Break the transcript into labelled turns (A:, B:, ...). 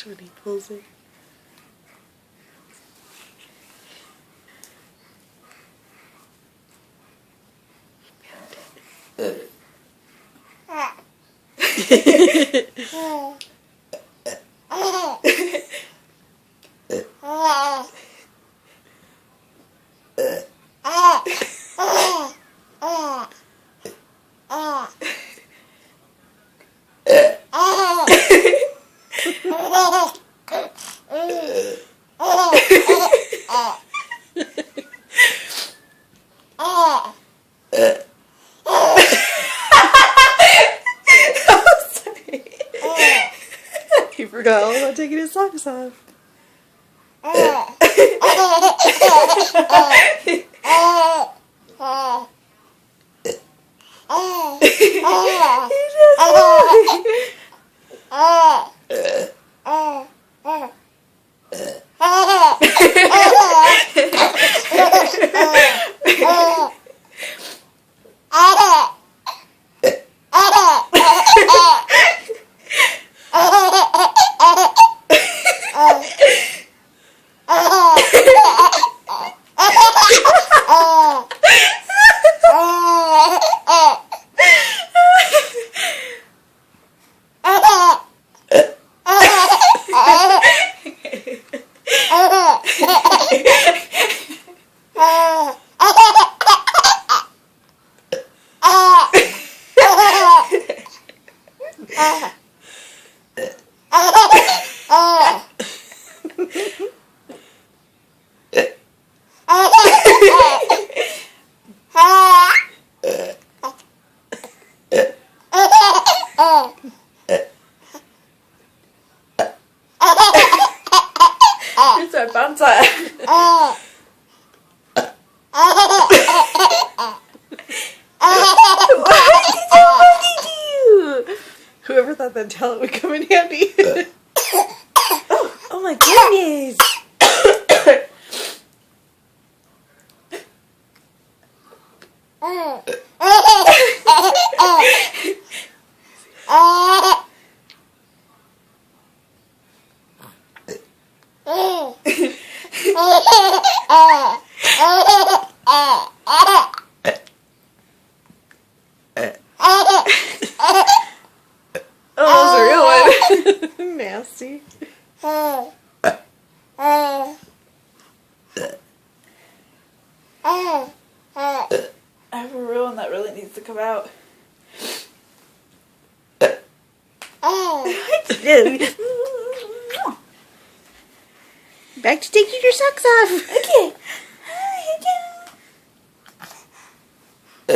A: Watch when he pulls it. He forgot all about taking his socks off. It's our bouncer. Whoever thought that talent would come in handy. Oh my goodness. Oh, that was a real one. Nasty. I have a real one that really needs to come out. Back to taking your socks off. Okay.